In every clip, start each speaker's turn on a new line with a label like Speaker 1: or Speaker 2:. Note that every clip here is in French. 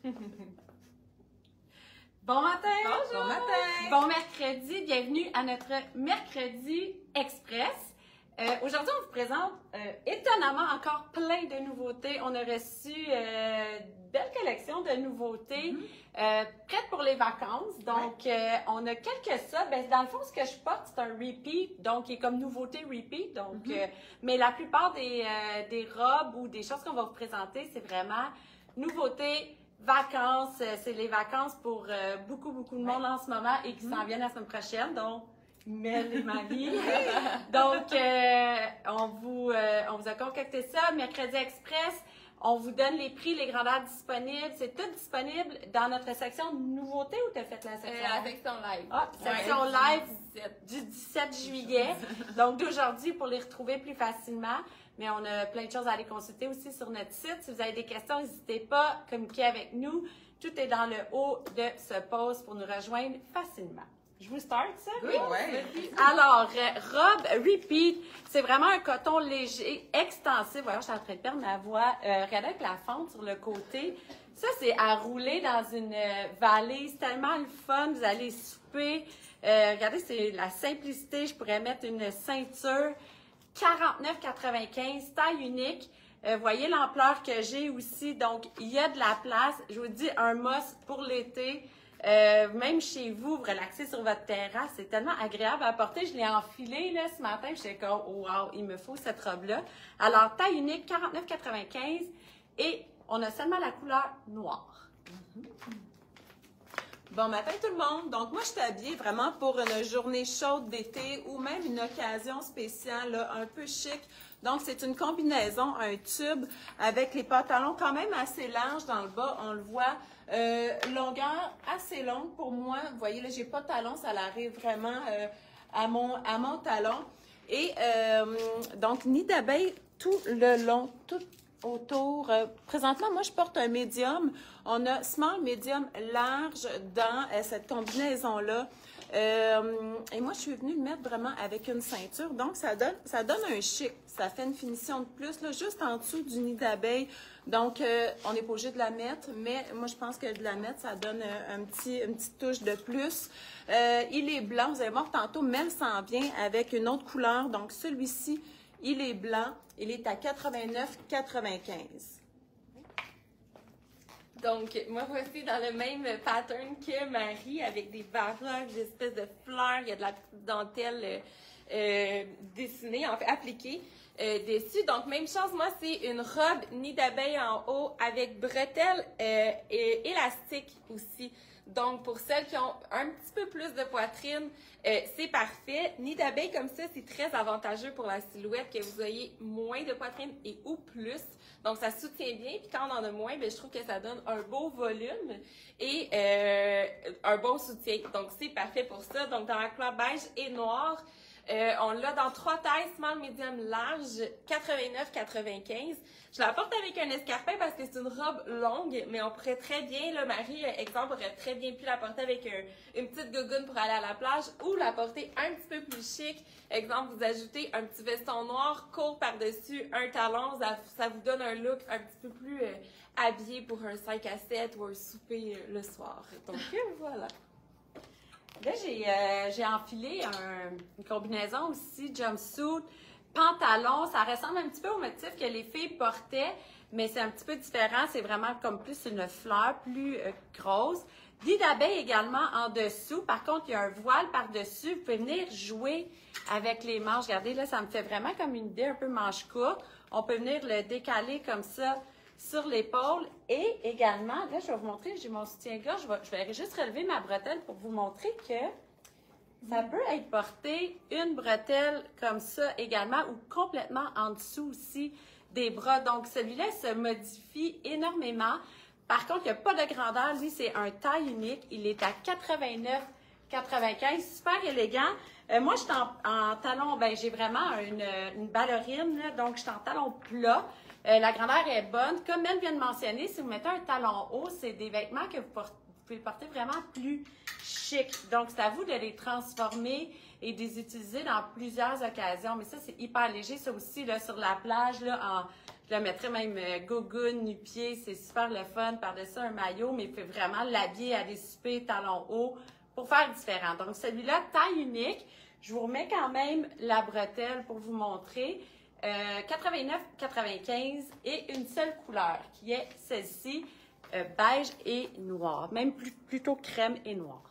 Speaker 1: Bon matin!
Speaker 2: Bonjour! Bon matin!
Speaker 1: Bon mercredi, bienvenue à notre Mercredi Express. Aujourd'hui, on vous présente étonnamment encore plein de nouveautés. On a reçu une belle collection de nouveautés prêtes pour les vacances. Donc, on a quelques ça. Ben, dans le fond, ce que je porte, c'est un repeat, donc qui est comme nouveauté repeat. Donc, mais la plupart des robes ou des choses qu'on va vous présenter, c'est vraiment nouveautés. Vacances, c'est les vacances pour beaucoup de monde en ce moment et qui s'en viennent la semaine prochaine, donc Mel et Marie. Donc, on vous a concocté ça, Mercredi Express. On vous donne les prix, les grandeurs disponibles. C'est tout disponible dans notre section nouveautés ou tu as fait la section?
Speaker 2: La section live.
Speaker 1: Ah, section live du 17 juillet. Donc, d'aujourd'hui pour les retrouver plus facilement. Mais on a plein de choses à aller consulter aussi sur notre site. Si vous avez des questions, n'hésitez pas à communiquer avec nous. Tout est dans le haut de ce post pour nous rejoindre facilement. Je vous start ça?
Speaker 2: Oui, oui.
Speaker 1: Alors, robe repeat, c'est vraiment un coton léger, extensif. Voyons, je suis en train de perdre ma voix. Regardez avec la fente sur le côté. Ça, c'est à rouler dans une valise. C'est tellement le fun. Vous allez souper. Regardez, c'est la simplicité. Je pourrais mettre une ceinture. 49,95, taille unique. Voyez l'ampleur que j'ai aussi. Donc, il y a de la place. Je vous dis, un must pour l'été. Même chez vous, vous relaxez sur votre terrasse. C'est tellement agréable à porter. Je l'ai enfilé là, ce matin. J'étais comme, oh, wow, il me faut cette robe-là. Alors, taille unique, 49,95. Et on a seulement la couleur noire.
Speaker 2: Bon matin tout le monde. Donc moi je suis habillée vraiment pour une journée chaude d'été ou même une occasion spéciale, là, un peu chic. Donc c'est une combinaison, un tube avec les pantalons quand même assez larges dans le bas, on le voit. Longueur assez longue pour moi. Vous voyez là, j'ai pas de talon, ça arrive vraiment à mon talon. Et donc nid d'abeille tout le long, tout autour. Présentement, moi, je porte un médium. On a small, médium, large dans cette combinaison-là. Et moi, je suis venue le mettre vraiment avec une ceinture. Donc, ça donne un chic. Ça fait une finition de plus, là, juste en dessous du nid d'abeille. Donc, on n'est pas obligé de la mettre, mais moi, je pense que de la mettre, ça donne une petite touche de plus. Il est blanc. Vous allez voir tantôt, Mel s'en vient avec une autre couleur. Donc, celui-ci, il est blanc. Il est à 89,95.
Speaker 3: Donc, moi, voici dans le même pattern que Marie, avec des baroques, des espèces de fleurs. Il y a de la petite dentelle dessinée, en fait, appliquée dessus. Donc, même chose, moi, c'est une robe nid d'abeille en haut avec bretelles et élastique aussi. Donc, pour celles qui ont un petit peu plus de poitrine, c'est parfait. Nid d'abeille comme ça, c'est très avantageux pour la silhouette, que vous ayez moins de poitrine et ou plus. Donc, ça soutient bien. Puis quand on en a moins, bien, je trouve que ça donne un beau volume et un bon soutien. Donc, c'est parfait pour ça. Donc, dans la couleur beige et noire, on l'a dans 3 tailles, small, medium, large, 89,95. Je la porte avec un escarpin parce que c'est une robe longue, mais on pourrait très bien, là, Marie, exemple, aurait très bien pu la porter avec une petite gogoune pour aller à la plage ou la porter un petit peu plus chic. Exemple, vous ajoutez un petit veston noir, court par-dessus, un talon, ça vous donne un look un petit peu plus habillé pour un 5 à 7 ou un souper le soir. Donc, voilà.
Speaker 1: Là, j'ai enfilé une combinaison aussi, jumpsuit, pantalon. Ça ressemble un petit peu au motif que les filles portaient, mais c'est un petit peu différent. C'est vraiment comme plus une fleur, plus grosse. Nid d'abeille également en dessous. Par contre, il y a un voile par-dessus. Vous pouvez venir jouer avec les manches. Regardez, là, ça me fait vraiment comme une idée un peu manche courte. On peut venir le décaler comme ça sur l'épaule. Et également, là, je vais vous montrer, j'ai mon soutien-gorge. Je vais juste relever ma bretelle pour vous montrer que ça peut être porté une bretelle comme ça également ou complètement en dessous aussi des bras. Donc, celui-là se modifie énormément. Par contre, il n'y a pas de grandeur. Lui, c'est un taille unique. Il est à 89,95. Super élégant. Moi, je suis en talon, ben j'ai vraiment une ballerine, là, donc je suis en talon plat. La grandeur est bonne. Comme elle vient de mentionner, si vous mettez un talon haut, c'est des vêtements que vous pouvez porter vraiment plus chic. Donc, c'est à vous de les transformer et de les utiliser dans plusieurs occasions. Mais ça, c'est hyper léger. Ça aussi, là, sur la plage, là, Je le mettrais même gogoon, nu-pied, c'est super le fun. Par-dessus un maillot, mais il fait vraiment l'habiller à des soupers talons hauts pour faire différent. Donc, celui-là, taille unique. Je vous remets quand même la bretelle pour vous montrer. 89,95 et une seule couleur qui est celle-ci, beige et noir. Même plutôt crème et noir.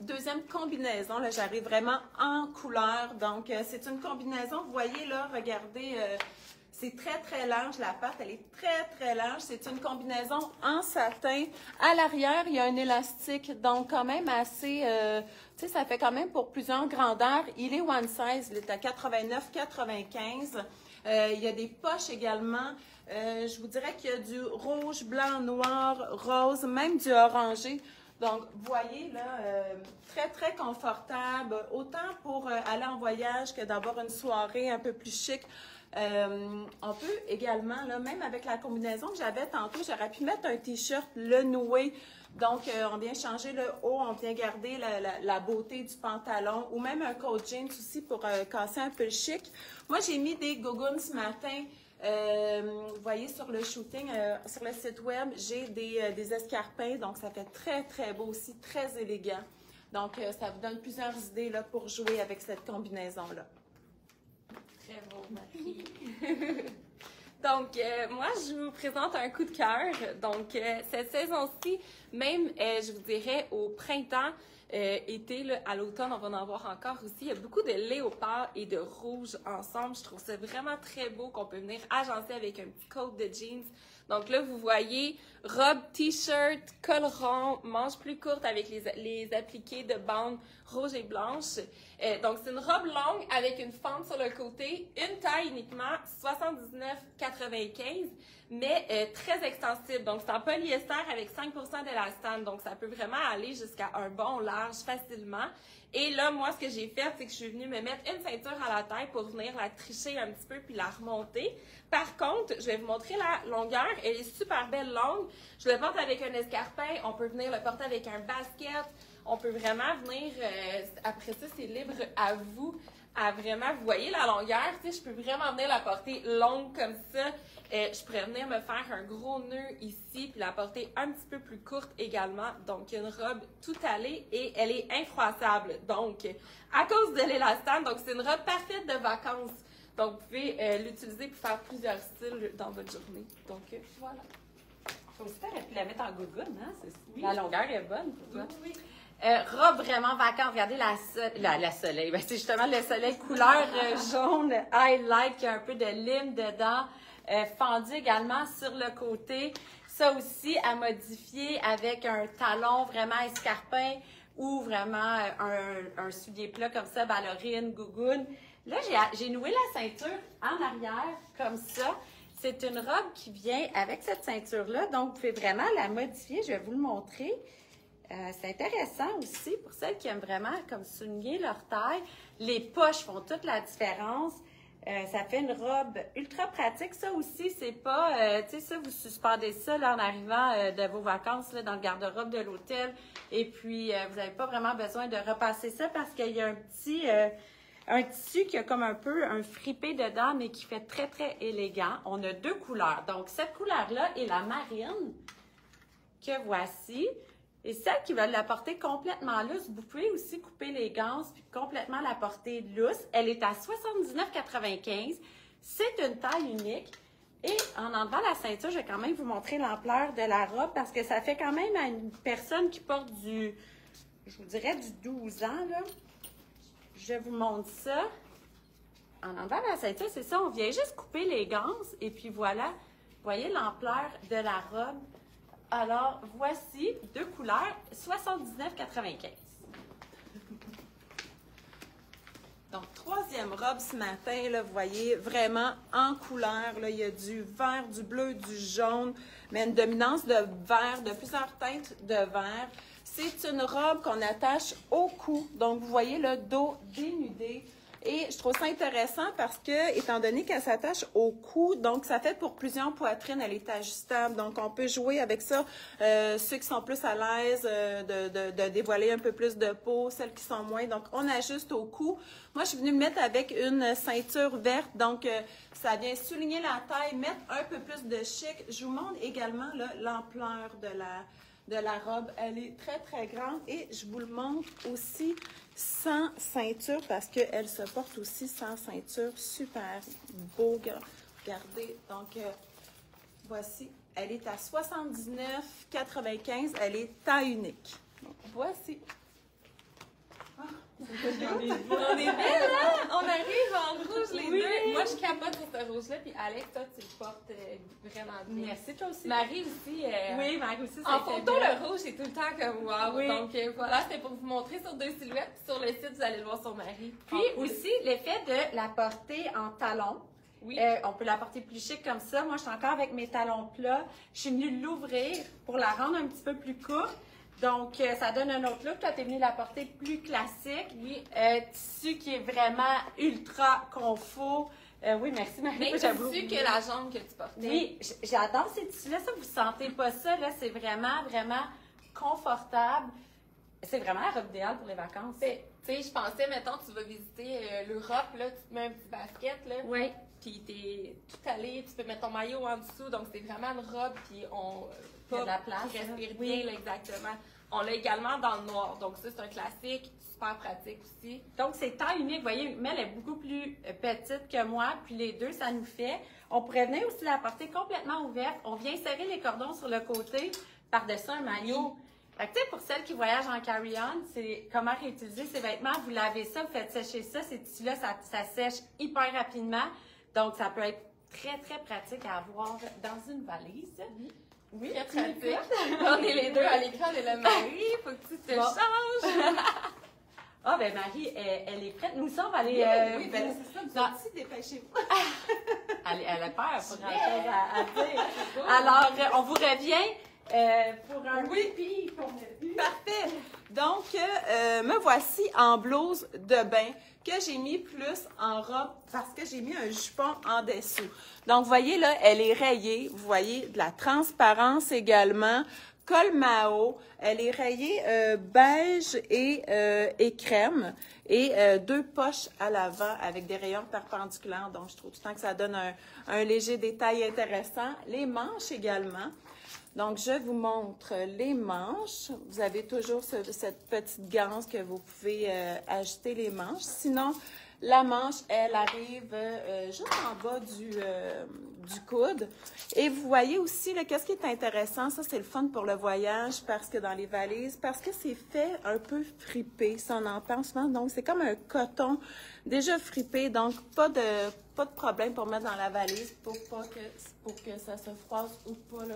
Speaker 2: Deuxième combinaison, là, j'arrive vraiment en couleur. Donc, c'est une combinaison, vous voyez là, regardez, c'est très, très large. La patte, elle est très, très large. C'est une combinaison en satin. À l'arrière, il y a un élastique, donc quand même assez, tu sais, ça fait quand même pour plusieurs grandeurs. Il est one size, il est à 89,95. Il y a des poches également. Je vous dirais qu'il y a du rouge, blanc, noir, rose, même du orangé. Donc, vous voyez, là, très, très confortable, autant pour aller en voyage que d'avoir une soirée un peu plus chic. On peut également, là, même avec la combinaison que j'avais tantôt, j'aurais pu mettre un T-shirt, le noué. Donc, on vient changer le haut, on vient garder la beauté du pantalon ou même un coat jeans aussi pour casser un peu le chic. Moi, j'ai mis des gogoons ce matin. Vous voyez sur le shooting, sur le site web, j'ai des escarpins, donc ça fait très, très beau aussi, très élégant. Donc, ça vous donne plusieurs idées là, pour jouer avec cette combinaison-là.
Speaker 3: Très beau, Marie. Donc, moi, je vous présente un coup de cœur. Donc, cette saison-ci, même, je vous dirais, au printemps, été, là, à l'automne, on va en voir encore aussi. Il y a beaucoup de léopard et de rouge ensemble. Je trouve ça vraiment très beau qu'on peut venir agencer avec un petit coat de jeans. Donc là, vous voyez, robe, t-shirt, col rond, manches plus courtes avec les appliqués de bandes rouges et blanches. Donc, c'est une robe longue avec une fente sur le côté, une taille uniquement 79,95, mais très extensible. Donc, c'est en polyester avec 5% d'élastane. Donc, ça peut vraiment aller jusqu'à un bon large facilement. Et là, moi, ce que j'ai fait, c'est que je suis venue me mettre une ceinture à la tête pour venir la tricher un petit peu puis la remonter. Par contre, je vais vous montrer la longueur. Elle est super belle longue. Je le porte avec un escarpin. On peut venir le porter avec un basket. On peut vraiment venir, après ça, c'est libre à vous, à vraiment, vous voyez la longueur, tu sais, je peux vraiment venir la porter longue comme ça. Je pourrais venir me faire un gros nœud ici, puis la porter un petit peu plus courte également. Donc, une robe tout allée et elle est infroissable. Donc, à cause de l'élastane, donc c'est une robe parfaite de vacances. Donc, vous pouvez l'utiliser pour faire plusieurs styles dans votre journée. Donc, voilà.
Speaker 1: Aussi, t'aurais pu la mettre en gogoon, hein? Oui. La longueur est bonne pour toi.
Speaker 3: Oui.
Speaker 1: Robe vraiment vacante. Regardez la soleil. Ben, c'est justement le soleil couleur jaune, highlight, qui a un peu de lime dedans. Fendu également sur le côté. Ça aussi, à modifier avec un talon vraiment escarpin ou vraiment un soulier plat comme ça, ballerine, gougoune. Là, j'ai noué la ceinture en arrière comme ça. C'est une robe qui vient avec cette ceinture-là, donc vous pouvez vraiment la modifier. Je vais vous le montrer. C'est intéressant aussi pour celles qui aiment vraiment comme souligner leur taille. Les poches font toute la différence. Ça fait une robe ultra pratique. Ça aussi, c'est pas, tu sais, ça, vous suspendez ça là, en arrivant de vos vacances là, dans le garde-robe de l'hôtel. Et puis, vous n'avez pas vraiment besoin de repasser ça parce qu'il y a un tissu qui a comme un peu un fripé dedans, mais qui fait très, très élégant. On a deux couleurs. Donc, cette couleur-là est la marine que voici. Et celle qui veut la porter complètement lousse, vous pouvez aussi couper les ganses puis complètement la porter lousse. Elle est à 79,95. C'est une taille unique. Et en enlevant la ceinture, je vais quand même vous montrer l'ampleur de la robe parce que ça fait quand même à une personne qui porte je vous dirais du 12 ans, là. Je vous montre ça. En enlevant la ceinture, c'est ça, on vient juste couper les ganses et puis voilà. Vous voyez l'ampleur de la robe. Alors, voici deux couleurs, 79,95.
Speaker 2: Donc, troisième robe ce matin, là, vous voyez, vraiment en couleur. Là, il y a du vert, du bleu, du jaune, mais une dominance de vert, de plusieurs teintes de vert. C'est une robe qu'on attache au cou. Donc, vous voyez le dos dénudé. Et je trouve ça intéressant parce que, étant donné qu'elle s'attache au cou, donc ça fait pour plusieurs poitrines, elle est ajustable. Donc, on peut jouer avec ça. Ceux qui sont plus à l'aise de dévoiler un peu plus de peau, celles qui sont moins. Donc, on ajuste au cou. Moi, je suis venue le mettre avec une ceinture verte. Donc, ça vient souligner la taille, mettre un peu plus de chic. Je vous montre également l'ampleur de la robe. Elle est très, très grande. Et je vous le montre aussi sans ceinture parce qu'elle se porte aussi sans ceinture. Super beau. Regardez. Donc, voici. Elle est à 79,95. Elle est taille unique. Donc, voici.
Speaker 3: On est belle, hein? On arrive en rouge, les deux. Moi, je capote sur ce rouge-là, puis Alex, toi, tu le portes vraiment bien.
Speaker 1: Merci, toi aussi.
Speaker 3: Marie aussi.
Speaker 1: Oui, Marie aussi,
Speaker 3: en photo, le rouge, c'est tout le temps comme wow.
Speaker 1: Oui.
Speaker 3: Donc, voilà, c'était pour vous montrer sur 2 silhouettes. Sur le site, vous allez le voir sur Marie.
Speaker 1: Puis aussi, l'effet de la porter en talons.
Speaker 3: Oui.
Speaker 1: On peut la porter plus chic comme ça. Moi, je suis encore avec mes talons plats. Je suis venue l'ouvrir pour la rendre un petit peu plus courte. Donc, ça donne un autre look. Toi, tu es venue la porter plus classique.
Speaker 3: Oui.
Speaker 1: Tissu qui est vraiment ultra confort. Oui, merci Marie.
Speaker 3: Mais
Speaker 1: J'avoue.
Speaker 3: tissu que la jambe que tu portais.
Speaker 1: Oui, j'adore ces tissus-là. Ça, vous sentez pas ça, là. C'est vraiment, vraiment confortable. C'est vraiment la robe idéale pour les vacances.
Speaker 3: Tu sais, je pensais, mettons, tu vas visiter l'Europe, là, tu te mets un petit basket, là.
Speaker 1: Oui.
Speaker 3: Puis t'es tout allé, tu peux mettre ton maillot en dessous, donc c'est vraiment une robe, puis
Speaker 1: Il y a de la place,
Speaker 3: qui respire
Speaker 1: là.
Speaker 3: bien, là, exactement. On l'a également dans le noir, donc ça c'est un classique, super pratique aussi.
Speaker 1: Donc, c'est taille unique. Vous voyez, Mel est beaucoup plus petite que moi, puis les deux, ça nous fait. On pourrait venir aussi la porter complètement ouverte. On vient serrer les cordons sur le côté, par-dessus un maillot. Fait que, tu sais, pour celles qui voyagent en carry-on, c'est comment réutiliser ces vêtements. Vous lavez ça, vous faites sécher ça. Ces tissus-là, ça sèche hyper rapidement. Donc, ça peut être très, très pratique à avoir dans une valise.
Speaker 3: Oui, très pratique. On est les deux à l'écran, on est le mari, faut que tu te changes.
Speaker 1: Ah, ben Marie, elle est prête. Nous aussi, on va aller...
Speaker 2: oui, ben c'est ça, vous aussi, dépêchez-vous.
Speaker 1: Elle a peur pour grand-chose à dire. Alors, on vous revient pour un repeat qu'on a vu.
Speaker 2: Parfait. Donc, me voici en blouse de bain que j'ai mis plus en robe parce que j'ai mis un jupon en dessous. Donc, vous voyez là, elle est rayée. Vous voyez de la transparence également. Col Mao. Elle est rayée beige et crème. Et 2 poches à l'avant avec des rayons perpendiculaires. Donc, je trouve tout le temps que ça donne un léger détail intéressant. Les manches également. Donc, je vous montre les manches. Vous avez toujours cette petite ganse que vous pouvez ajuster les manches. Sinon, la manche, elle arrive juste en bas du coude. Et vous voyez aussi, qu'est-ce qui est intéressant, ça c'est le fun pour le voyage, parce que dans les valises, parce que c'est fait un peu fripé, si on en parle souvent. Donc, c'est comme un coton déjà fripé, donc pas de problème pour mettre dans la valise pour que ça se froisse ou pas. Là,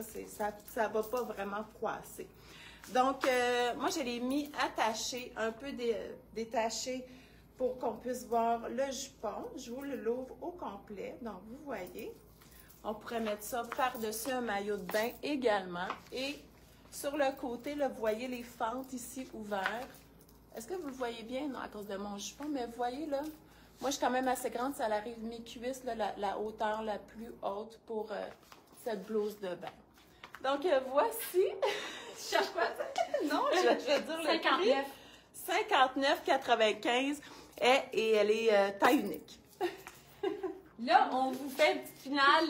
Speaker 2: ça va pas vraiment froisser. Donc, moi, je l'ai mis attaché, un peu détaché pour qu'on puisse voir le jupon. Je vous l'ouvre au complet. Donc, vous voyez, on pourrait mettre ça par-dessus un maillot de bain également. Et sur le côté, là, vous voyez les fentes ici ouvertes. Est-ce que vous le voyez bien? Non, à cause de mon jupon, mais vous voyez là, moi, je suis quand même assez grande, ça arrive mi-cuisse, la hauteur la plus haute pour cette blouse de bain. Donc, voici. Je cherche quoi? Non, je vais dire le prix. 59,95 et elle est taille unique.
Speaker 1: Là, on vous fait une petite finale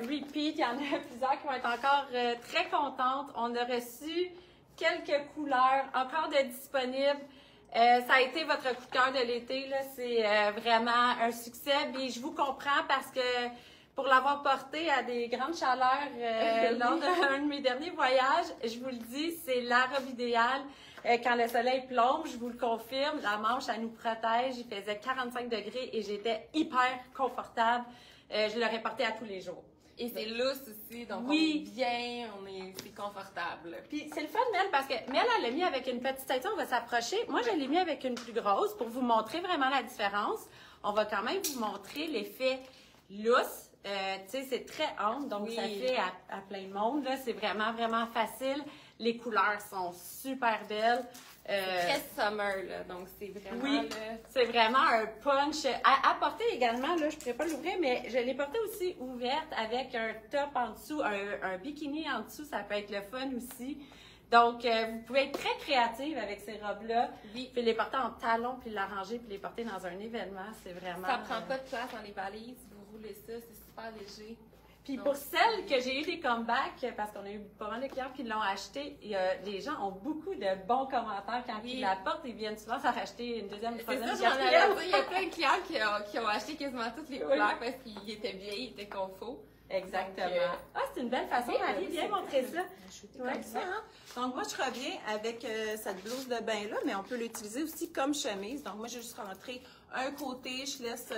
Speaker 1: repeat. Il y en a plusieurs qui vont être encore très contentes. On a reçu quelques couleurs encore de disponibles. Ça a été votre coup de cœur de l'été, là. C'est vraiment un succès. Puis je vous comprends parce que pour l'avoir porté à des grandes chaleurs lors d'un de mes derniers voyages, je vous le dis, c'est la robe idéale. Quand le soleil plombe, je vous le confirme, la manche, elle nous protège. Il faisait 45 degrés et j'étais hyper confortable. Je l'aurais porté à tous les jours.
Speaker 3: Et c'est lousse aussi, donc
Speaker 1: oui.
Speaker 3: On est bien, c'est confortable.
Speaker 1: Puis c'est le fun, Mel, parce que Mel, elle l'a mis avec une petite ceinture, on va s'approcher. Moi, je l'ai mis avec une plus grosse pour vous montrer vraiment la différence. On va quand même vous montrer l'effet lousse Tu sais, c'est très ample, donc
Speaker 3: Oui.
Speaker 1: ça fait à plein de monde. Là, c'est vraiment, vraiment facile. Les couleurs sont super belles.
Speaker 3: Très summer, là. Donc, c'est vraiment,
Speaker 1: Oui,
Speaker 3: là...
Speaker 1: c'est vraiment un punch. À porter également, là, je ne pourrais pas l'ouvrir, mais je l'ai porté aussi ouverte avec un top en dessous, un bikini en dessous. Ça peut être le fun aussi. Donc, vous pouvez être très créative avec ces robes-là.
Speaker 3: Oui.
Speaker 1: Puis les porter en talons, puis l'arranger, puis les porter dans un événement. C'est vraiment...
Speaker 3: Ça prend pas de place dans les valises. Vous roulez ça, c'est super léger.
Speaker 1: Puis
Speaker 3: Non.
Speaker 1: pour celles que j'ai eu des comebacks, parce qu'on a eu pas mal de clients qui l'ont acheté, les gens ont beaucoup de bons commentaires quand
Speaker 3: Oui.
Speaker 1: ils la portent. Ils viennent souvent s'en racheter une deuxième, une
Speaker 3: C'est
Speaker 1: troisième,
Speaker 3: ça,
Speaker 1: une
Speaker 3: j'en avais
Speaker 1: quatrième.
Speaker 3: dit. Il y a plein de clients qui ont acheté quasiment toutes les couleurs parce qu'ils étaient bien, ils étaient confos.
Speaker 1: Exactement.
Speaker 3: Donc,
Speaker 1: Ah, c'est une belle façon,
Speaker 3: oui,
Speaker 1: Marie.
Speaker 3: oui,
Speaker 1: Viens
Speaker 3: c'est
Speaker 1: montrer
Speaker 3: vrai.
Speaker 1: ça.
Speaker 2: Comme ça, hein? Donc, moi, je reviens avec cette blouse de bain-là, mais on peut l'utiliser aussi comme chemise. Donc, moi, j'ai juste rentré un côté, je laisse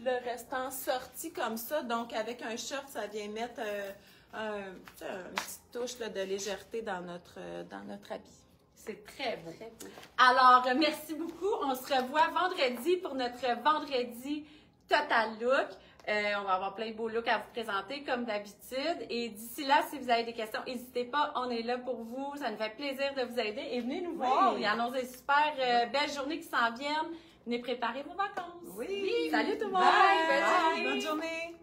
Speaker 2: le restant sorti comme ça. Donc, avec un short, ça vient mettre une petite touche là, de légèreté dans notre habit.
Speaker 1: C'est très beau.
Speaker 3: Très beau.
Speaker 1: Alors, merci beaucoup. On se revoit vendredi pour notre vendredi Total Look. On va avoir plein de beaux looks à vous présenter comme d'habitude. Et d'ici là, si vous avez des questions, n'hésitez pas. On est là pour vous. Ça nous fait plaisir de vous aider. Et venez nous voir. Il y en a des super belles journées qui s'en viennent. Venez préparer vos vacances.
Speaker 2: Oui.
Speaker 1: Salut tout le monde.
Speaker 3: Bye.
Speaker 2: Bonne journée.